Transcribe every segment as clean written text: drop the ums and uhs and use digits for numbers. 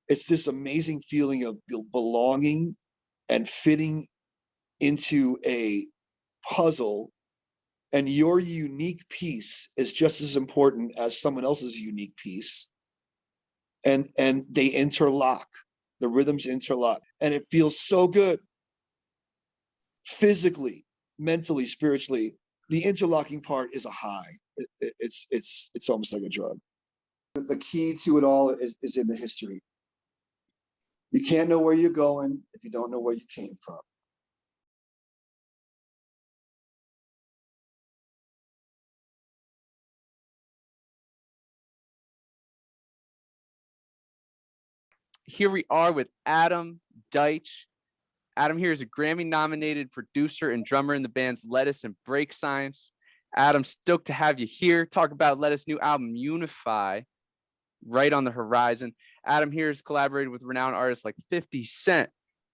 it's this amazing feeling of belonging and fitting into a puzzle, and your unique piece is just as important as someone else's unique piece, and they interlock, the rhythms interlock, and it feels so good physically, mentally, spiritually. The interlocking part is a high. It's almost like a drug. The key to it all is in the history. You can't know where you're going if you don't know where you came from. Here we are with Adam Deitch. Adam here is a Grammy-nominated producer and drummer in the bands Lettuce and Break Science. Adam, stoked to have you here. Talk about Lettuce's new album, Unify, right on the horizon. Adam here has collaborated with renowned artists like 50 Cent,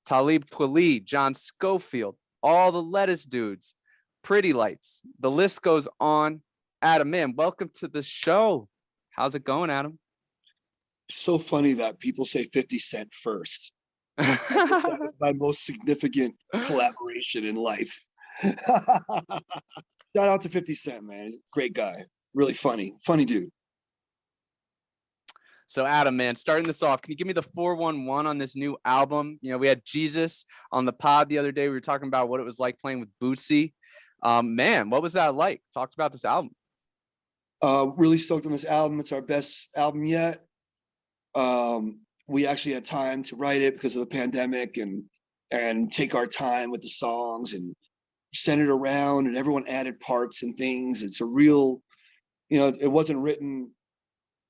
Talib Kweli, John Scofield, all the Lettuce dudes, Pretty Lights. The list goes on. Adam, man, welcome to the show. How's it going, Adam? So funny that people say 50 Cent first. That was my most significant collaboration in life. Shout out to 50 Cent, man. Great guy. Really funny dude. So Adam, man, starting this off, can you give me the 411 on this new album? You know, we had Jesus on the pod the other day. We were talking about what it was like playing with Bootsy. Man, what was that like? Talk about this album. Really stoked on this album. It's our best album yet. We actually had time to write it because of the pandemic, and take our time with the songs and send it around, and everyone added parts and things. It's a real, it wasn't written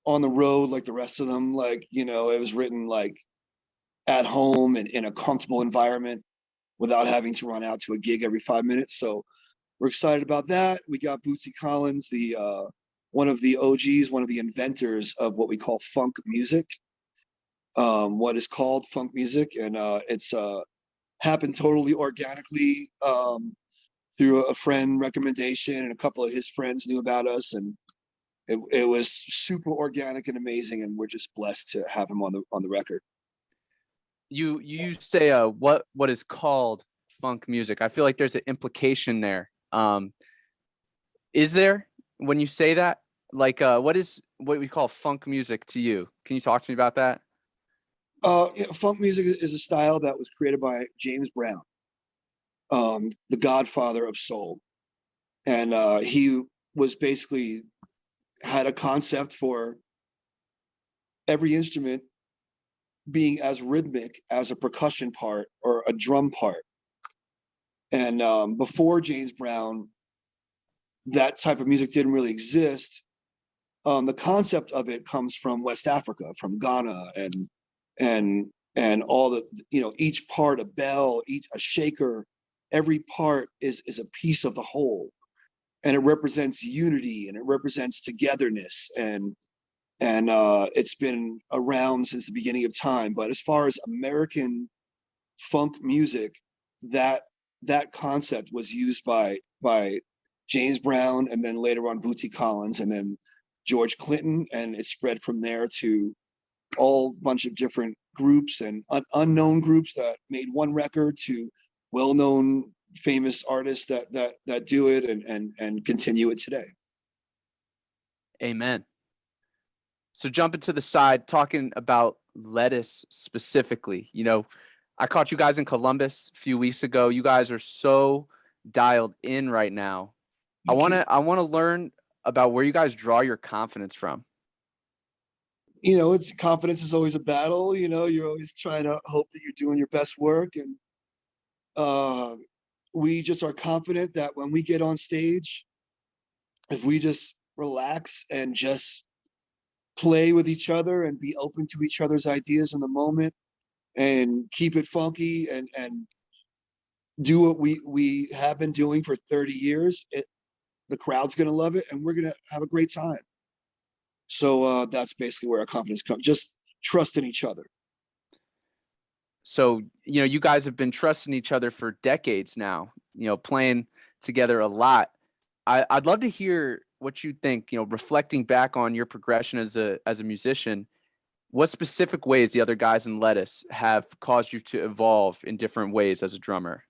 on the road like the rest of them. Like, it was written like at home and in a comfortable environment without having to run out to a gig every 5 minutes. So we're excited about that. We got Bootsy Collins, the one of the OGs, one of the inventors of what we call funk music. What is called funk music, and it's happened totally organically through a friend recommendation, and a couple of his friends knew about us, and it was super organic and amazing, and we're just blessed to have him on the record. You say what is called funk music? I feel like there's an implication there. Is there, when you say that? Like, what is what we call funk music to you? Can you talk to me about that? Funk music is a style that was created by James Brown, the godfather of soul. And he was basically had a concept for every instrument being as rhythmic as a percussion part or a drum part. And before James Brown, that type of music didn't really exist. The concept of it comes from West Africa, from Ghana, and all the, each part, a bell, a shaker, every part is a piece of the whole, and it represents unity, and it represents togetherness, and it's been around since the beginning of time. But as far as American funk music, that concept was used by James Brown, and then later on Bootsy Collins, and then George Clinton, and it spread from there to all bunch of different groups and unknown groups that made one record, to well-known famous artists that do it and continue it today. Amen. So jumping to the side, talking about Lettuce specifically, I caught you guys in Columbus a few weeks ago. You guys are so dialed in right now. I want to learn about where you guys draw your confidence from. It's confidence is always a battle. You're always trying to hope that you're doing your best work, and we just are confident that when we get on stage, if we just relax and just play with each other and be open to each other's ideas in the moment, and keep it funky, and do what we have been doing for 30 years, the crowd's going to love it, and we're going to have a great time. So that's basically where our confidence comes. Just trust in each other. So, you guys have been trusting each other for decades now, playing together a lot. I'd love to hear what you think, reflecting back on your progression as a musician. What specific ways the other guys in Lettuce have caused you to evolve in different ways as a drummer?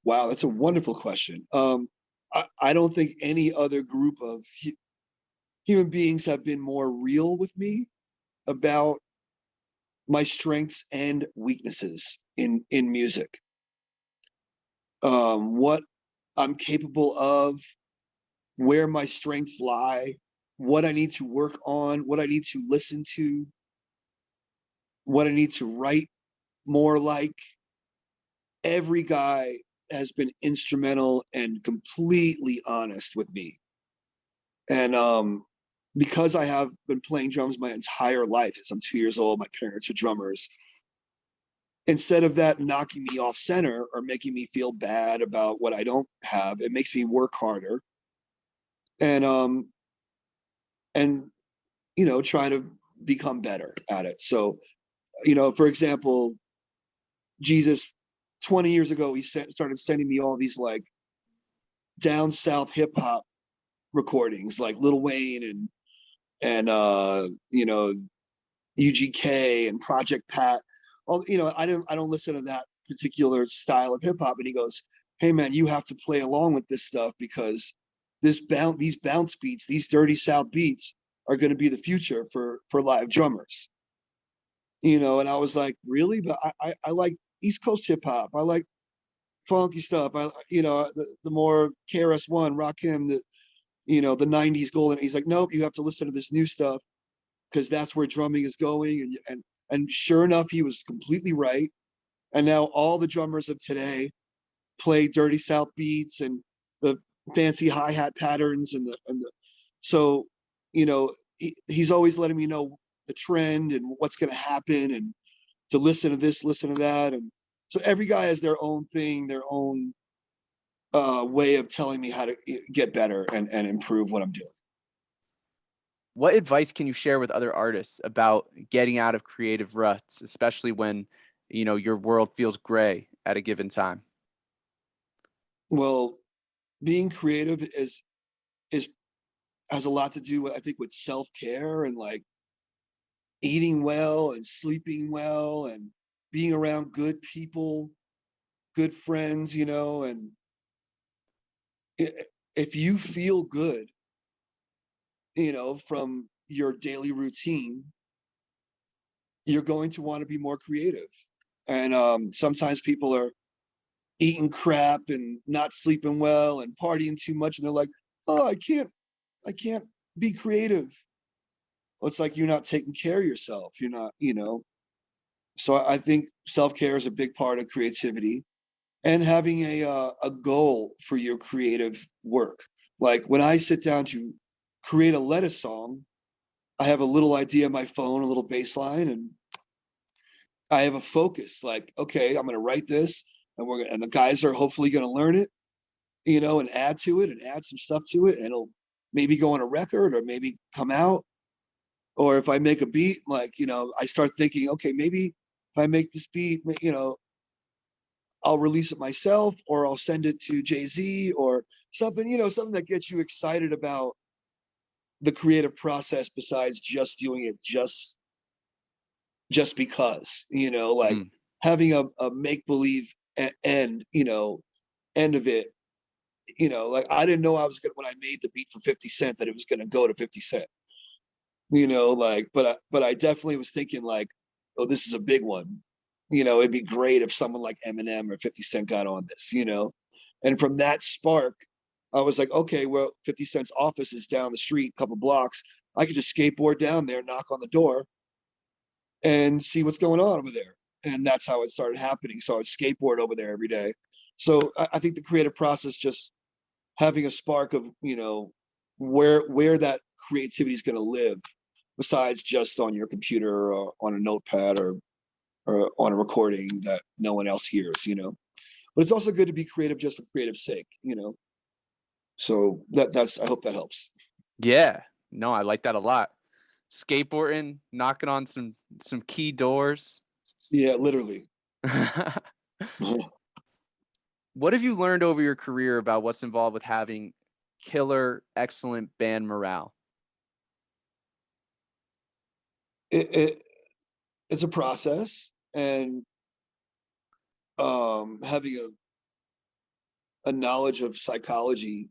Wow, that's a wonderful question. I don't think any other group of human beings have been more real with me about my strengths and weaknesses in music. What I'm capable of, where my strengths lie, what I need to work on, what I need to listen to, what I need to write more like. Every guy has been instrumental and completely honest with me. And because I have been playing drums my entire life, since I'm 2 years old, my parents are drummers. Instead of that knocking me off center or making me feel bad about what I don't have, it makes me work harder and and try to become better at it. So, for example, Jesus, 20 years ago, he started sending me all these like down south hip hop recordings, like Lil Wayne and UGK and Project Pat. All I don't listen to that particular style of hip hop. And he goes, "Hey man, you have to play along with this stuff because these bounce beats, these dirty south beats are going to be the future for live drummers." And I was like, really? But I like East Coast hip hop. I like funky stuff. The more KRS-One, Rakim, the 90s golden. He's like, nope, you have to listen to this new stuff because that's where drumming is going. And sure enough, he was completely right. And now all the drummers of today play dirty south beats and the fancy hi-hat patterns and the so he's always letting me know the trend and what's going to happen and to listen to this, listen to that. And so every guy has their own thing, their own way of telling me how to get better and improve what I'm doing. What advice can you share with other artists about getting out of creative ruts, especially when, your world feels gray at a given time? Well, being creative is has a lot to do with, I think, with self-care and like eating well and sleeping well and being around good people, good friends, and if you feel good, from your daily routine, you're going to want to be more creative. And sometimes people are eating crap and not sleeping well and partying too much, and they're like, "Oh, I can't be creative." Well, it's like you're not taking care of yourself. You're not. So I think self-care is a big part of creativity and having a goal for your creative work. Like when I sit down to create a Lettuce song, I have a little idea on my phone, a little bass line, and I have a focus. Like, okay, I'm gonna write this, and the guys are hopefully gonna learn it, and add to it and add some stuff to it, and it'll maybe go on a record or maybe come out. Or if I make a beat, like, I start thinking, okay, maybe if I make this beat, I'll release it myself or I'll send it to Jay-Z or something, something that gets you excited about the creative process besides just doing it just because, like Mm. having a make-believe end, end of it. Like I didn't know I was gonna, when I made the beat for 50 Cent, that it was gonna go to 50 Cent. Like, but I definitely was thinking like, oh, this is a big one. It'd be great if someone like Eminem or 50 Cent got on this. And from that spark, I was like, okay, well, 50 Cent's office is down the street, a couple blocks. I could just skateboard down there, knock on the door, and see what's going on over there. And that's how it started happening. So I would skateboard over there every day. So I think the creative process, just having a spark of, where that creativity is going to live besides just on your computer or on a notepad or on a recording that no one else hears. But it's also good to be creative just for creative sake. So that's I hope that helps. Yeah. No, I like that a lot. Skateboarding, knocking on some key doors. Yeah, literally. What have you learned over your career about what's involved with having killer, excellent band morale? it it's a process, and having a knowledge of psychology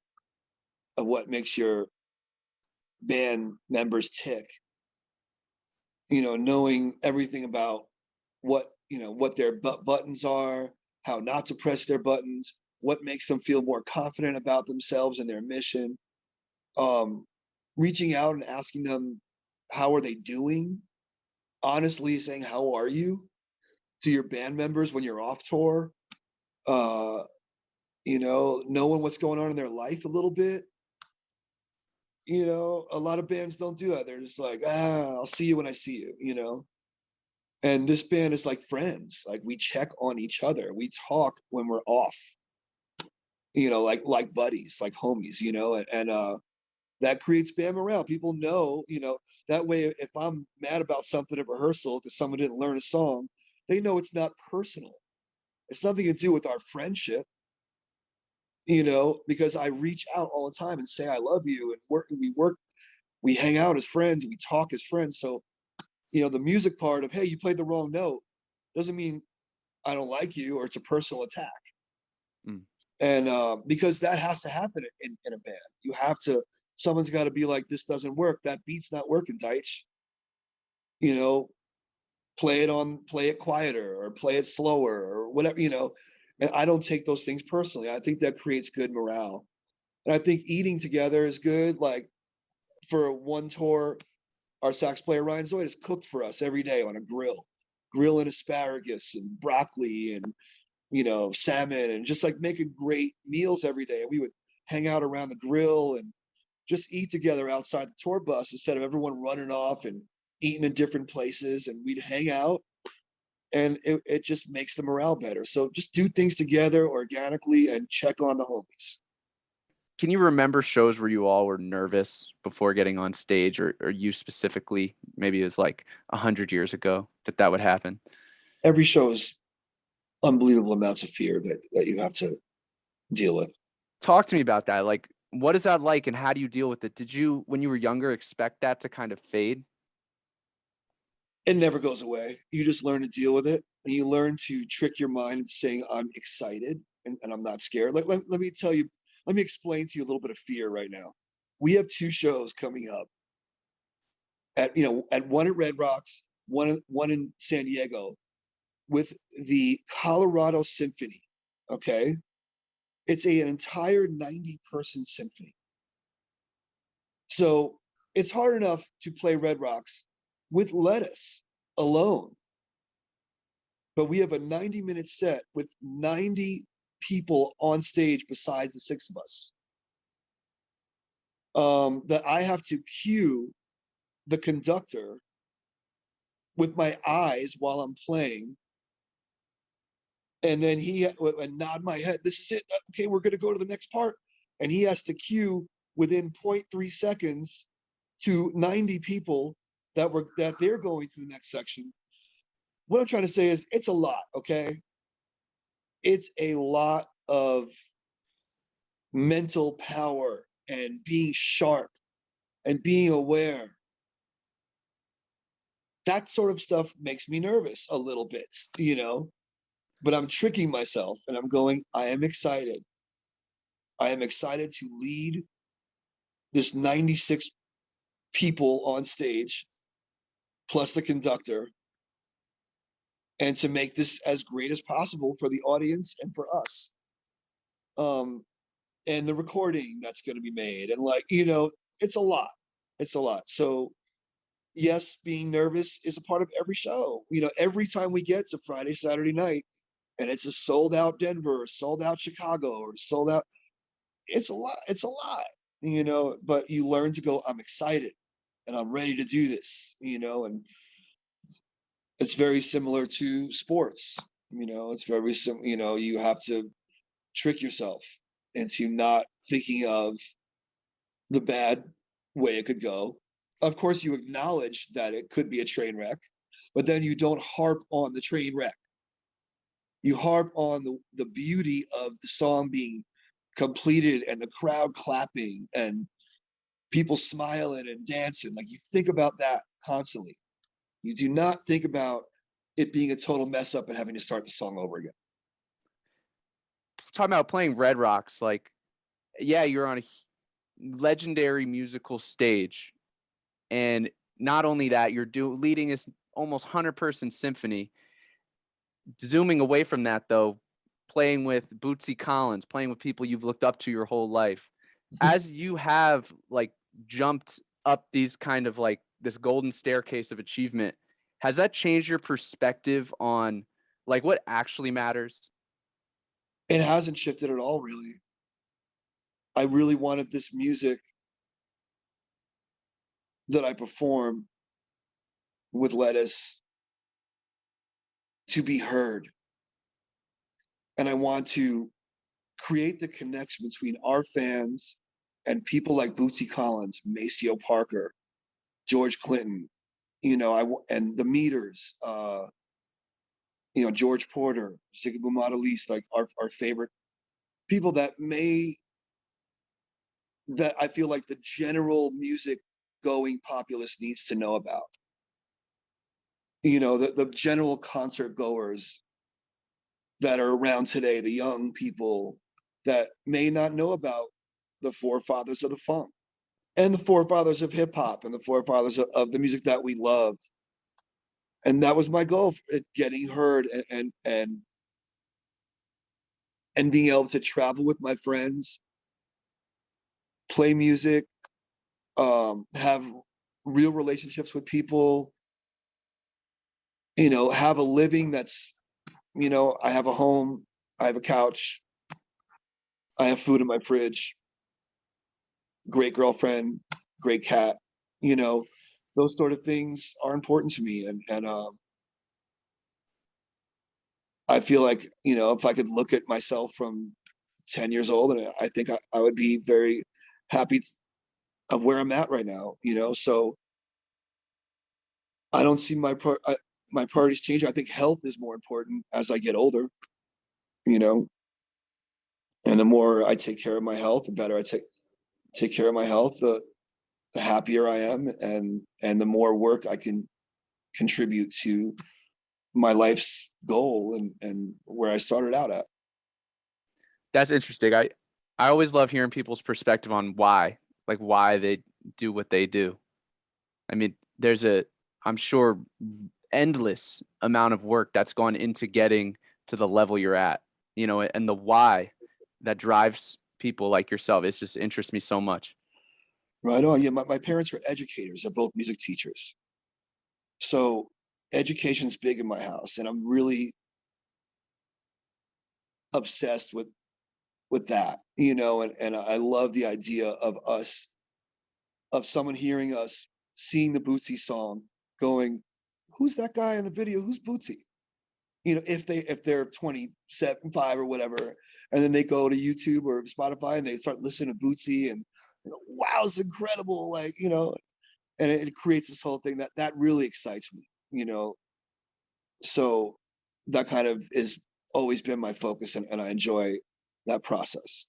of what makes your band members tick, knowing everything about what their buttons are, how not to press their buttons, what makes them feel more confident about themselves and their mission. um Reaching out and asking them how are they doing, honestly saying how are you to your band members when you're off tour, uh knowing what's going on in their life a little bit. A lot of bands don't do that. They're just like, I'll see you when I see you. And this band is like friends. Like, we check on each other, we talk when we're off, like buddies, like homies, and that creates band morale. People know, that way if I'm mad about something at rehearsal because someone didn't learn a song, they know it's not personal. It's nothing to do with our friendship, because I reach out all the time and say I love you, and we hang out as friends, we talk as friends. So, the music part of, hey, you played the wrong note, doesn't mean I don't like you or it's a personal attack. Mm. And because that has to happen in a band. Someone's got to be like, this doesn't work. That beat's not working, Deitch. You know, play it quieter or play it slower or whatever. And I don't take those things personally. I think that creates good morale. And I think eating together is good. Like, for one tour, our sax player Ryan Zoidis cooked for us every day on a grilling asparagus and broccoli and salmon, and just like making great meals every day. And we would hang out around the grill and just eat together outside the tour bus instead of everyone running off and eating in different places. And we'd hang out, and it just makes the morale better. So just do things together organically and check on the homies. Can you remember shows where you all were nervous before getting on stage, or you specifically? Maybe it was like 100 years ago that would happen. Every show is unbelievable amounts of fear that you have to deal with. Talk to me about that. Like, what is that like, and how do you deal with it? Did you, when you were younger, expect that to kind of fade? It never goes away. You just learn to deal with it, and you learn to trick your mind into saying, I'm excited and I'm not scared. Like, let me tell you, let me explain to you a little bit of fear right now. We have two shows coming up at one at Red Rocks, one in San Diego, with the Colorado Symphony. Okay. It's an entire 90-person symphony. So it's hard enough to play Red Rocks with lettuce alone. But we have a 90-minute set with 90 people on stage besides the six of us. That I have to cue the conductor with my eyes while I'm playing. And then he would nod my head. This is it. Okay, we're going to go to the next part. And he has to cue within 0.3 seconds to 90 people that they're going to the next section. What I'm trying to say is, it's a lot. Okay, it's a lot of mental power and being sharp and being aware. That sort of stuff makes me nervous a little bit, but I'm tricking myself and I'm going, I am excited. I am excited to lead this 96 people on stage, plus the conductor, and to make this as great as possible for the audience and for us. And the recording that's going to be made, and it's a lot. It's a lot. So yes, being nervous is a part of every show. Every time we get to Friday, Saturday night, and it's a sold out Denver, or sold out Chicago, or sold out, it's a lot. It's a lot, but you learn to go, I'm excited and I'm ready to do this, and it's very similar to sports. It's very similar. You have to trick yourself into not thinking of the bad way it could go. Of course, you acknowledge that it could be a train wreck, but then you don't harp on the train wreck. You harp on the beauty of the song being completed and the crowd clapping and people smiling and dancing. Like, you think about that constantly. You do not think about it being a total mess up and having to start the song over again. Talking about playing Red Rocks, like, yeah, you're on a legendary musical stage, and not only that, you're leading this almost 100-person symphony. Zooming away from that, though, playing with Bootsy Collins, playing with people you've looked up to your whole life, as you have like jumped up these kind of like this golden staircase of achievement, has that changed your perspective on like what actually matters? It hasn't shifted at all, really. I really wanted this music that I perform with Lettuce to be heard. And I want to create the connection between our fans and people like Bootsy Collins, Maceo Parker, George Clinton, and the Meters, George Porter, Zigaboo Modeliste, like our favorite people that I feel like the general music going populace needs to know about. The general concert goers that are around today, the young people that may not know about the forefathers of the funk and the forefathers of hip hop and the forefathers of the music that we loved. And that was my goal, getting heard and being able to travel with my friends, play music, have real relationships with people, have a living that's, I have a home, I have a couch, I have food in my fridge, great girlfriend, great cat, those sort of things are important to me. And I feel like, if I could look at myself from 10 years old, and I think I would be very happy of where I'm at right now, so I don't see my priorities change. I think health is more important as I get older, and the more I take care of my health, the better I take care of my health, the happier I am, and the more work I can contribute to my life's goal and where I started out at. That's interesting. I always love hearing people's perspective on why they do what they do. I mean, there's I'm sure, endless amount of work that's gone into getting to the level you're at, and the why that drives people like yourself. It just interests me so much. Right on. Yeah, my parents were educators. They're both music teachers. So education's big in my house, and I'm really obsessed with that, and I love the idea of someone hearing us, seeing the Bootsy song, going, who's that guy in the video? Who's Bootsy? If they're 27, 5 or whatever, and then they go to YouTube or Spotify and they start listening to Bootsy and wow, it's incredible, like, and it creates this whole thing that really excites me, so that kind of is always been my focus, and I enjoy that process.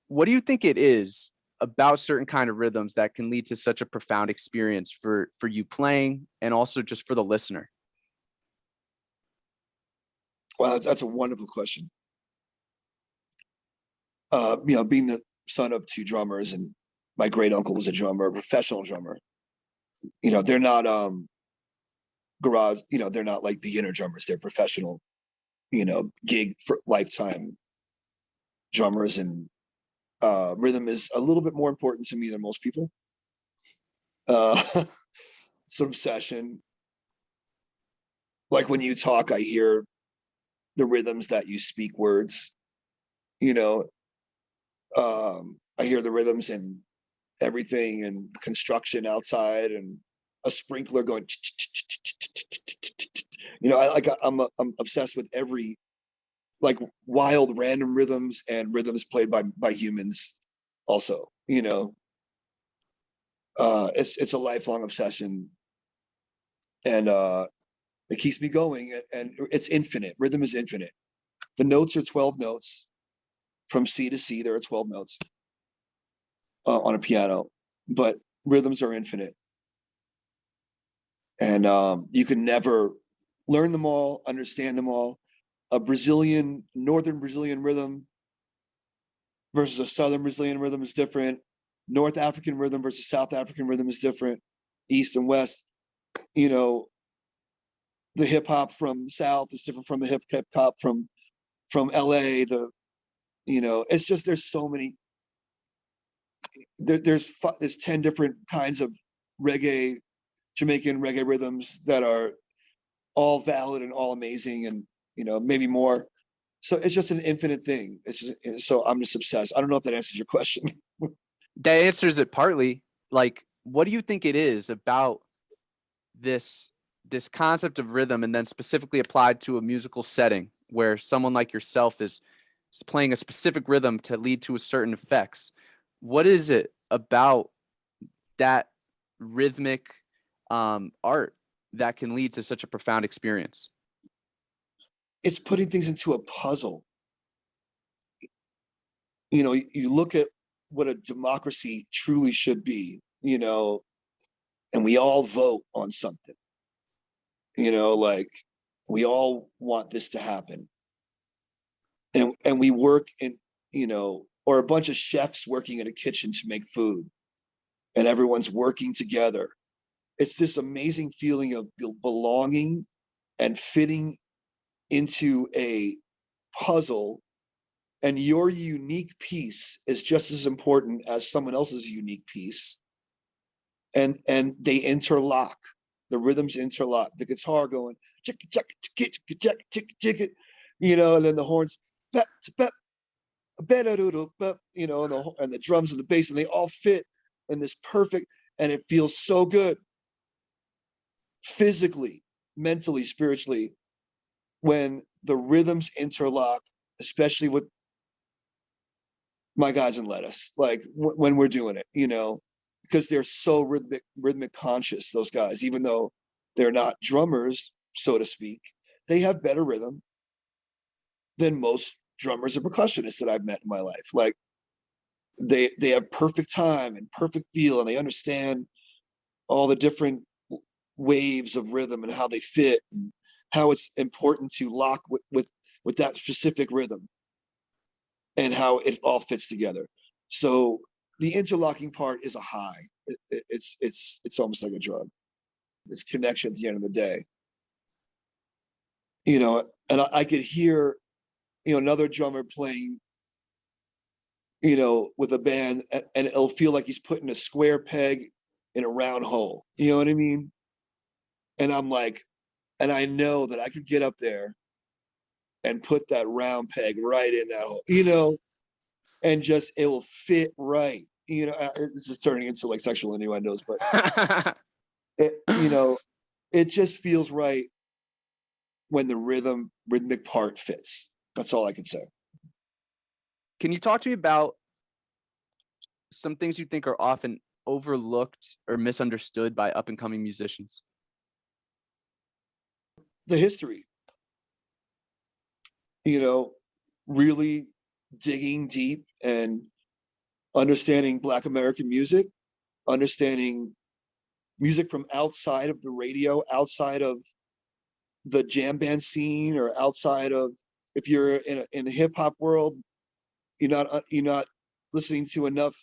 What do you think it is about certain kind of rhythms that can lead to such a profound experience for you playing and also just for the listener? Well, that's a wonderful question. Being the son of two drummers, and my great uncle was a drummer, a professional drummer. They're not garage. They're not like beginner drummers. They're professional. Gig for lifetime drummers, and rhythm is a little bit more important to me than most people. Some session, like when you talk, I hear the rhythms that you speak words. I hear the rhythms in everything, and construction outside, and a sprinkler going. I'm obsessed with every like wild random rhythms and rhythms played by humans. Also, it's a lifelong obsession, and it keeps me going. And it's infinite. Rhythm is infinite. The notes are 12 notes from C to C. There are 12 notes on a piano, but rhythms are infinite. And you can never learn them all, understand them all. A northern Brazilian rhythm versus a southern Brazilian rhythm is different. North African rhythm versus South African rhythm is different. East and West, you know, the hip hop from the South is different from the hip hop from LA. It's just there's so many. There's 10 different kinds of Jamaican reggae rhythms that are all valid and all amazing, and maybe more. So it's just an infinite thing. So I'm just obsessed. I don't know if that answers your question. That answers it partly. Like, what do you think it is about this concept of rhythm, and then specifically applied to a musical setting where someone like yourself is playing a specific rhythm to lead to a certain effects? What is it about that rhythmic art that can lead to such a profound experience? It's putting things into a puzzle. You look at what a democracy truly should be, and we all vote on something, like we all want this to happen. And we work in, or a bunch of chefs working in a kitchen to make food, and everyone's working together. It's this amazing feeling of belonging and fitting into a puzzle, and your unique piece is just as important as someone else's unique piece. And they interlock. The rhythms interlock. The guitar going, chick, chick, chick, chick, chick, chick, chick, and then the horns, and the drums and the bass, and they all fit in this perfect, and it feels so good physically, mentally, spiritually, when the rhythms interlock, especially with my guys in Lettuce, like when we're doing it, because they're so rhythmic conscious, those guys, even though they're not drummers, so to speak, they have better rhythm than most drummers and percussionists that I've met in my life. Like they have perfect time and perfect feel, and they understand all the different waves of rhythm and how they fit, and how it's important to lock with that specific rhythm, and how it all fits together. So the interlocking part is a high. It's almost like a drug. It's connection at the end of the day. And I could hear, another drummer playing, with a band, and it'll feel like he's putting a square peg in a round hole. You know what I mean? And I'm like, and I know that I could get up there and put that round peg right in that hole, and just it will fit right. It's just turning into like sexual innuendos, but it just feels right when the rhythmic part fits. That's all I can say. Can you talk to me about some things you think are often overlooked or misunderstood by up and coming musicians? The history, really digging deep and understanding Black American music, understanding music from outside of the radio, outside of the jam band scene, or outside of, if you're in a hip hop world, you're not listening to enough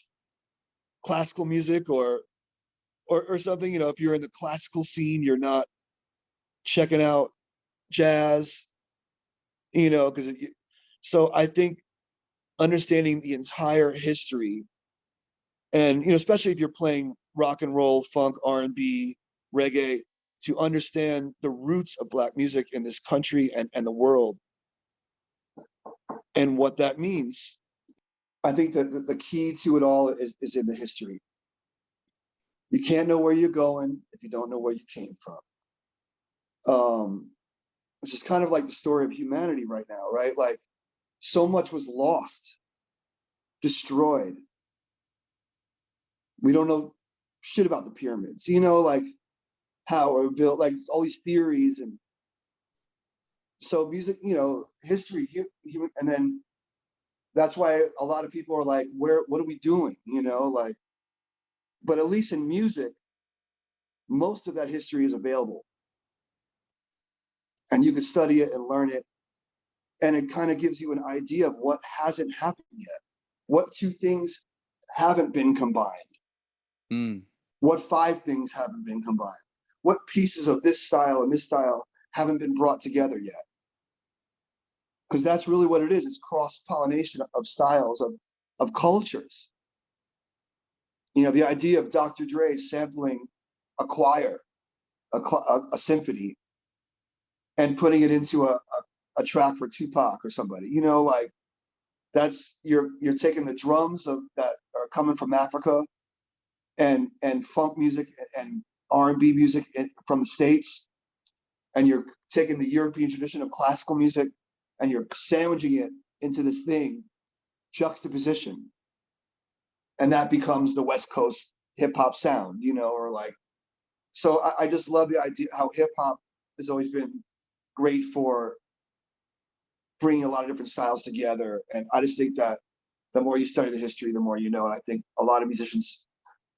classical music or something. If you're in the classical scene, you're not checking out jazz. Because so I think understanding the entire history, and especially if you're playing rock and roll, funk, R&B, reggae, to understand the roots of Black music in this country and the world, and what that means. I think that the key to it all is in the history. You can't know where you're going if you don't know where you came from. Which is kind of like the story of humanity right now, right? Like so much was lost, destroyed. We don't know shit about the pyramids, like how we're built, like all these theories. And so music, history, and then that's why a lot of people are like, what are we doing? Like, but at least in music, most of that history is available. And you can study it and learn it. And it kind of gives you an idea of what hasn't happened yet. What two things haven't been combined? Mm. What five things haven't been combined? What pieces of this style and this style haven't been brought together yet? Because that's really what it is. It's cross-pollination of styles, of cultures. You know, the idea of Dr. Dre sampling a choir, a symphony, and putting it into a track for Tupac or somebody, you know, like that's you're taking the drums that are coming from Africa and funk music and R&B music from the States, and you're taking the European tradition of classical music and you're sandwiching it into this thing, juxtaposition, and that becomes the West Coast hip hop sound, you know, or like. So I just love the idea how hip hop has always been great for bringing a lot of different styles together, and I just think that the more you study the history, the more you know. And I think a lot of musicians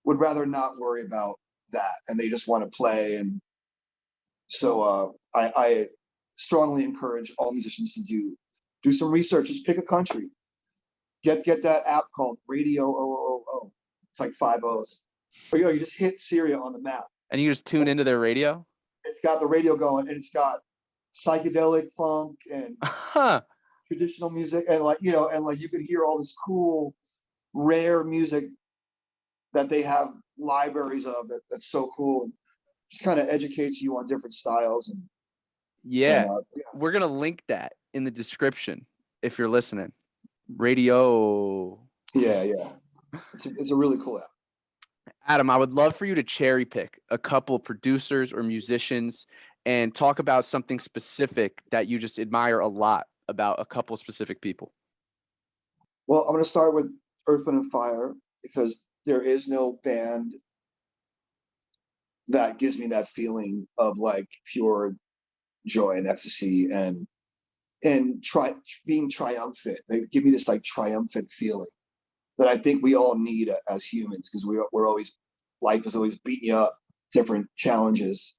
would rather not worry about that, and they just want to play. And so I strongly encourage all musicians to do some research. Just pick a country. Get that app called Radio O. It's like 5 O's. Or, you know, you just hit Syria on the map. And you just tune into their radio? It's got the radio going, and it's got psychedelic funk and Huh. traditional music, and like, you know, and like you can hear all this cool, rare music that they have libraries of that's so cool, and just kind of educates you on different styles. And Yeah. We're going to link that in the description if you're listening. Radio. Yeah. It's a really cool app. Adam, I would love for you to cherry pick a couple producers or musicians and talk about something specific that you just admire a lot about a couple specific people. Well, I'm going to start with Earth, Wind & Fire, because there is no band that gives me that feeling of like pure joy and ecstasy and being triumphant. They give me this like triumphant feeling that I think we all need as humans, because we're always, life is always beating you up, different challenges.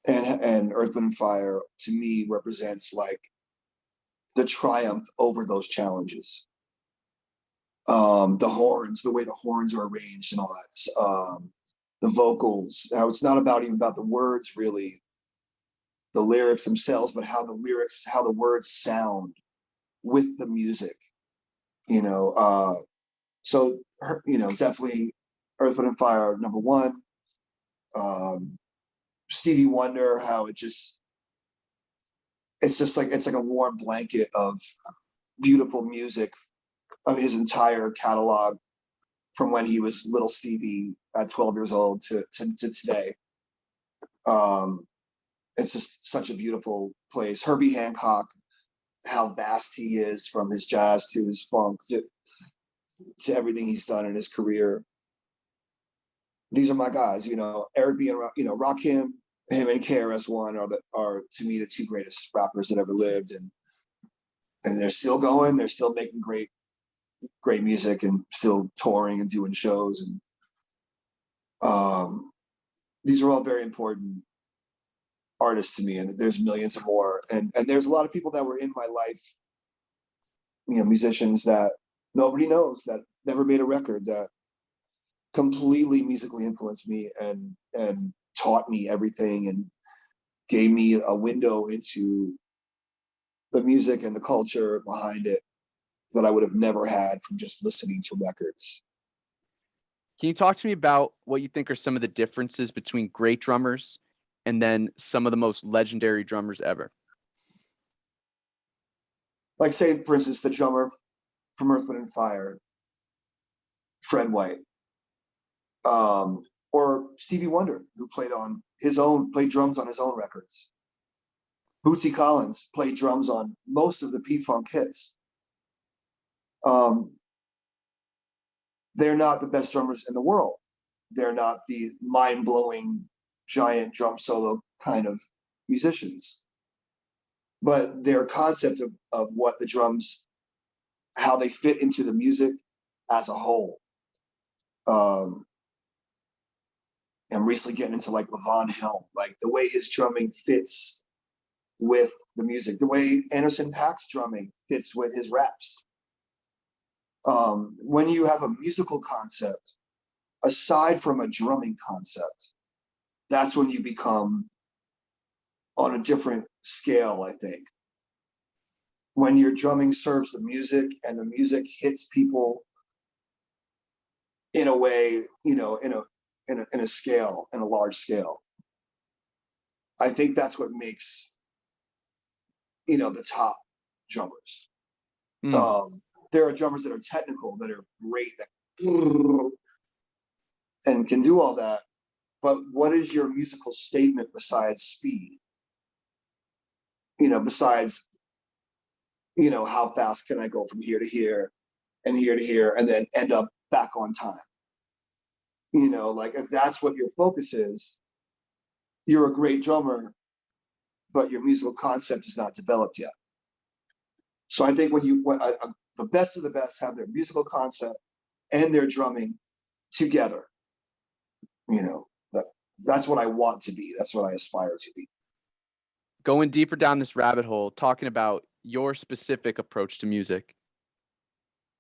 And Earth, Wind & Fire to me represents like the triumph over those challenges. The horns, the way the horns are arranged and all that. The vocals, how it's not even about the words really, the lyrics themselves, but how the words sound with the music, you know. So, you know, definitely Earth, Wind & Fire, number one. Stevie Wonder, how it's just like, it's like a warm blanket of beautiful music of his entire catalog from when he was little Stevie at 12 years old to today. It's just such a beautiful place. Herbie Hancock, how vast he is, from his jazz to his funk to everything he's done in his career. These are my guys, you know. Eric B. and you know, Rakim, him and KRS-One are to me the two greatest rappers that ever lived, and they're still going. They're still making great music and still touring and doing shows. And these are all very important artists to me, and there's millions of more. And there's a lot of people that were in my life, you know, musicians that nobody knows, that never made a record, that completely musically influenced me and taught me everything and gave me a window into the music and the culture behind it that I would have never had from just listening to records. Can you talk to me about what you think are some of the differences between great drummers and then some of the most legendary drummers ever? Like, say, for instance, the drummer from Earth, Wind & Fire, Fred White, or Stevie Wonder, who played drums on his own records. Bootsy Collins played drums on most of the P-Funk hits. They're not the best drummers in the world. They're not the mind-blowing giant drum solo kind of musicians. But their concept of what the drums, how they fit into the music as a whole, am recently getting into like Levon Helm, like the way his drumming fits with the music, the way Anderson .Paak's drumming fits with his raps. When you have a musical concept, aside from a drumming concept, that's when you become on a different scale, I think. When your drumming serves the music and the music hits people in a way, you know, in a scale, in a large scale. I think that's what makes, you know, the top drummers. There are drummers that are technical, that are great, that and can do all that. But what is your musical statement besides speed? You know, besides, you know, how fast can I go from here to here and here to here and then end up back on time? You know, like if that's what your focus is, you're a great drummer, but your musical concept is not developed yet. So I think when the best of the best have their musical concept and their drumming together, you know, that's what I want to be. That's what I aspire to be. Going deeper down this rabbit hole, talking about your specific approach to music.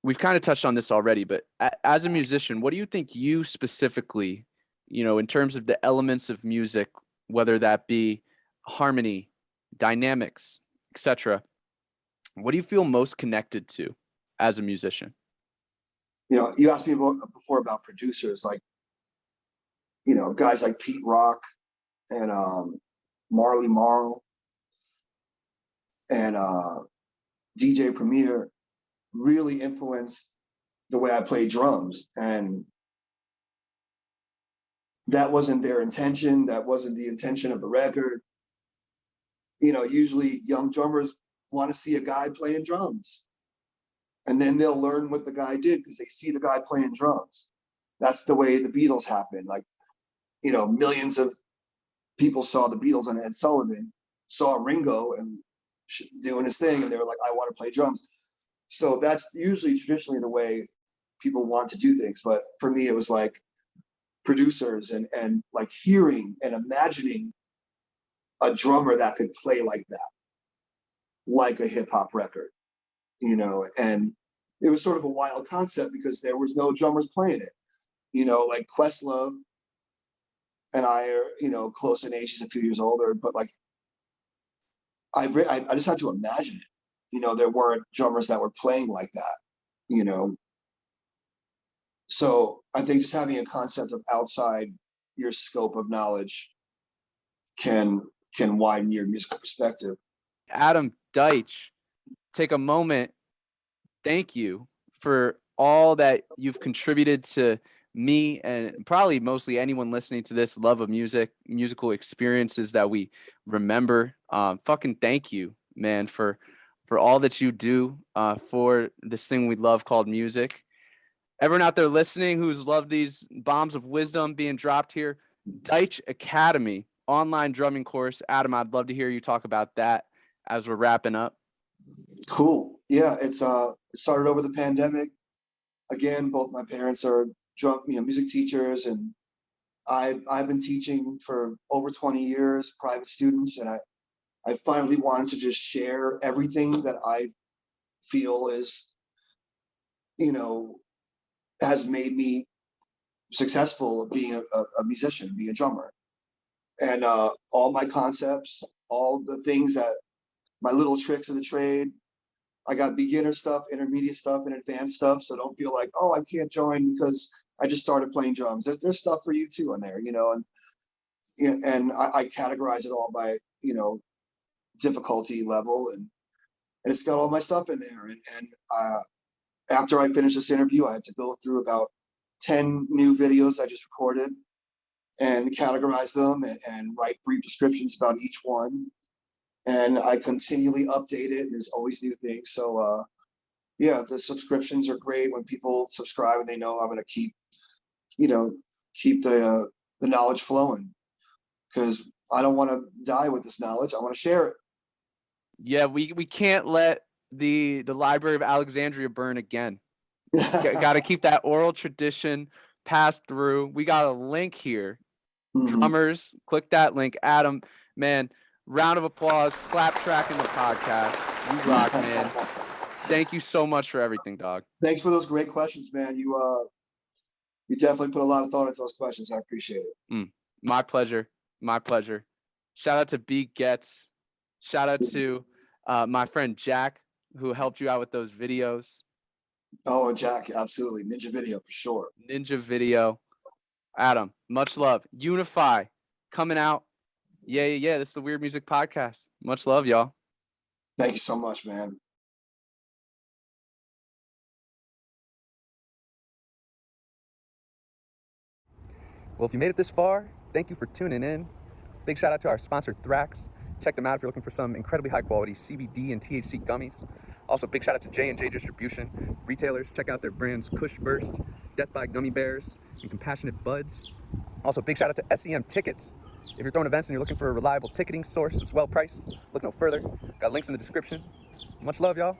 We've kind of touched on this already, but as a musician, what do you think you specifically, you know, in terms of the elements of music, whether that be harmony, dynamics, etc., what do you feel most connected to as a musician? You know, you asked me before about producers, like, you know, guys like Pete Rock and Marley Marl and DJ Premier really influenced the way I play drums. And that wasn't their intention. That wasn't the intention of the record. You know, usually young drummers want to see a guy playing drums. And then they'll learn what the guy did because they see the guy playing drums. That's the way the Beatles happened. Like, you know, millions of people saw the Beatles and Ed Sullivan, saw Ringo and doing his thing, and they were like, I want to play drums. So that's usually traditionally the way people want to do things. But for me, it was like producers and like hearing and imagining a drummer that could play like that, like a hip hop record, you know. And it was sort of a wild concept because there was no drummers playing it, you know, like Questlove and I are, you know, close in age. He's a few years older, but like I just had to imagine it. You know, there weren't drummers that were playing like that, you know. So I think just having a concept of outside your scope of knowledge can widen your musical perspective. Adam, Deitch, take a moment. Thank you for all that you've contributed to me and probably mostly anyone listening to this love of music, musical experiences that we remember. Fucking thank you, man, for all that you do for this thing we love called music. Everyone out there listening who's loved these bombs of wisdom being dropped here, Deitch Academy online drumming course. Adam, I'd love to hear you talk about that as we're wrapping up. Cool. Yeah, it started over the pandemic. Again, both my parents are music teachers, and I've been teaching for over 20 years, private students, and I finally wanted to just share everything that I feel is, you know, has made me successful being a musician, being a drummer. And all my concepts, all the things that, my little tricks of the trade. I got beginner stuff, intermediate stuff, and advanced stuff. So don't feel like, oh, I can't join because I just started playing drums. There's stuff for you too in there, you know. And I categorize it all by, you know, difficulty level, and it's got all my stuff in there. And after I finished this interview, I had to go through about 10 new videos I just recorded and categorize them and write brief descriptions about each one. And I continually update it. There's always new things. So yeah, the subscriptions are great when people subscribe and they know I'm going to keep, you know, keep the knowledge flowing, because I don't want to die with this knowledge. I want to share it. Yeah, we can't let the Library of Alexandria burn again. Got to keep that oral tradition passed through. We got a link here drummers, click that link. Adam, man, round of applause, clap track in the podcast. You rock, man. Thank you so much for everything, dog. Thanks for those great questions, man. You definitely put a lot of thought into those questions. I appreciate it. My pleasure. My pleasure. Shout out to B Getz. Shout out to my friend Jack, who helped you out with those videos. Oh, and Jack, absolutely. Ninja Video for sure. Ninja Video. Adam, much love. Unify coming out. Yeah. This is the Weird Music Podcast. Much love, y'all. Thank you so much, man. Well, if you made it this far, thank you for tuning in. Big shout out to our sponsor, Thrax. Check them out if you're looking for some incredibly high quality CBD and THC gummies. Also, big shout out to J&J Distribution. Retailers, check out their brands Kush Burst, Death by Gummy Bears, and Compassionate Buds. Also, big shout out to SEM Tickets. If you're throwing events and you're looking for a reliable ticketing source that's well priced, look no further. Got links in the description. Much love, y'all.